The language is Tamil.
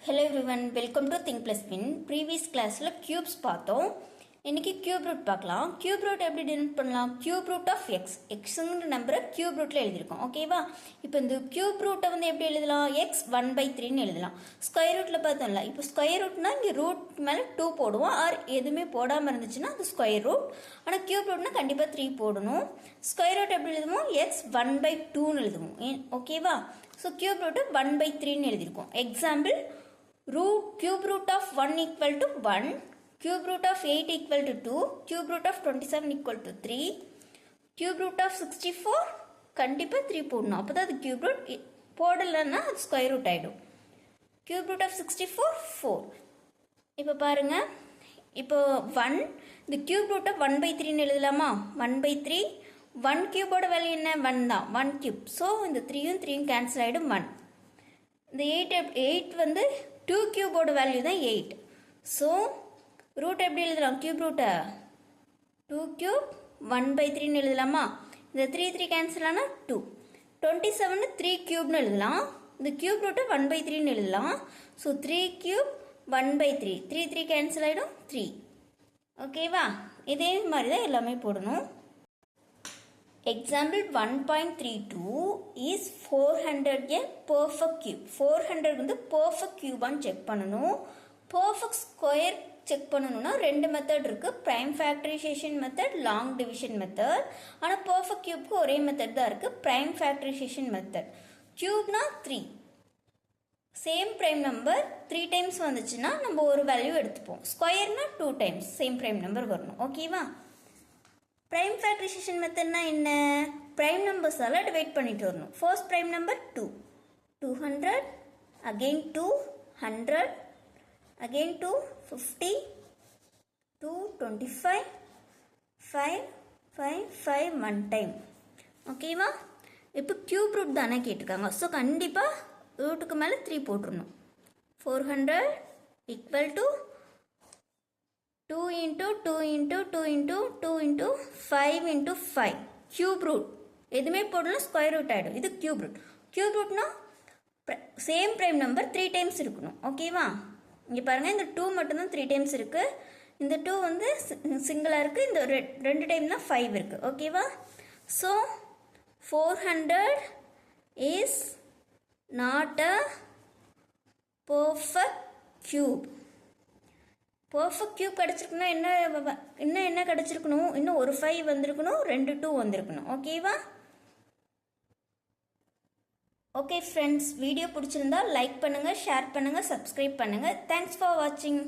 Hello everyone, welcome to Think Plus Win. Previous class la cubes பார்த்தோம். இன்னைக்கு cube root பார்க்கலாம். Cube root எப்படி denote பண்ணலாம்? Cube root of x. xங்கிற நம்பரை cube rootல எழுதிருக்கோம். ஓகேவா? இப்போ இந்த cube root வந்து எப்படி எழுதலாம்? x 1/3 ன்னு எழுதலாம். ஸ்கொயர் ரூட்ல பார்த்தோம்ல. இப்போ ஸ்கொயர் ரூட்னா இங்க ரூட் மேல 2 போடுவோம். ஆர் எதுவுமே போடாம இருந்துச்சுன்னா அது ஸ்கொயர் ரூட். ஆனா cube rootனா கண்டிப்பா 3 போடணும். ஸ்கொயர் ரூட் எப்படி எழுதுவோம்? x 1/2 ன்னு எழுதுவோம். ஓகேவா? So cube root 1/3 ன்னு எழுதிருக்கோம். Example cube root of 1 equal to 1, cube root of 8 equal to 2, cube root of 27 equal to 3, cube root of 64 கண்டிப்பா 3 போடணும். அப்பதான் அது cube root, போடலன்னா அது square root ஆயிடும். Cube root of 64 4. இப்போ பாருங்க, இப்போ 1 இந்த cube root of 1/3 ன்னு எழுதலாமா? 1/3 1 cube ஓட வேல்யூ என்ன? 1 தான். 1 cube. ஸோ இந்த 3யும் 3யும் கேன்சல் ஆயிடும் 1. இந்த 8 வந்து 2 cube ஓட வேல்யூ தான் 8. ஸோ ரூட் எப்படி எழுதலாம்? கியூப் ரூட்டை 2 cube 1/3 ன்னு எழுதலாமா? இந்த 3 கேன்சல் ஆனால் 2. 27 3 cube எழுதலாம். இந்த கியூப் ரூட்டை 1/3 ன்னு எழுதலாம். ஸோ 3 cube 1/3 3 கேன்சல் ஆகிடும் 3. ஓகேவா? இதே மாதிரி தான் எல்லாமே போடணும். Example 1.32 is 400 a perfect cube. 400 வந்து perfect cube ஆன்னு செக் பண்ணணும். perfect square செக் பண்ணணும்னா ரெண்டு மெத்தட் இருக்கு. prime factorization method, long division method. ஆனா perfect cubeக்கு ஒரே மெத்தட் தான் இருக்கு, prime factorization method. cubeனா 3. Same prime number 3 times வந்துச்சுன்னா நம்ம ஒரு வேல்யூ எடுத்துப்போம். ஸ்கொயர்னா 2 times சேம் prime number வரணும். ஓகேவா? prime factorization method na enna? prime numbers alla divide பண்ணிட்டு வரணும். first prime number 2, 200, again 2, 100, again 2, 50, 2, 25, 5, 5, 5 one time. ஓகேவா? இப்போ cube root தானே கேட்டிருக்காங்க. ஸோ கண்டிப்பாக ரூட்டுக்கு மேலே 3 போட்டுருணும். 400 equal to 2 into 2 into 2 into 2 into 5 into 5 cube root. எதுவுமே போடணும், ஸ்கொயர் ரூட் ஆகிடும். இது cube root. cube rootனா சேம் prime number 3 times இருக்கணும். ஓகேவா? இங்கே பாருங்கள், இந்த 2 மட்டும்தான் 3 times இருக்குது. இந்த 2 வந்து சிங்கிளாக இருக்குது. இந்த ரெண்டு டைம் தான் 5 இருக்குது. ஓகேவா? So 400 is not a perfect cube. Perfect cube கிடச்சிருக்குன்னா என்ன கிடச்சிருக்கணும்? இன்னும் ஒரு 5 வந்திருக்கணும், 2 2 வந்திருக்கணும். ஓகேவா? ஓகே ஃப்ரெண்ட்ஸ், வீடியோ பிடிச்சிருந்தா லைக் பண்ணுங்கள், ஷேர் பண்ணுங்கள், சப்ஸ்கிரைப் பண்ணுங்கள். தேங்க்ஸ் ஃபார் வாட்சிங்.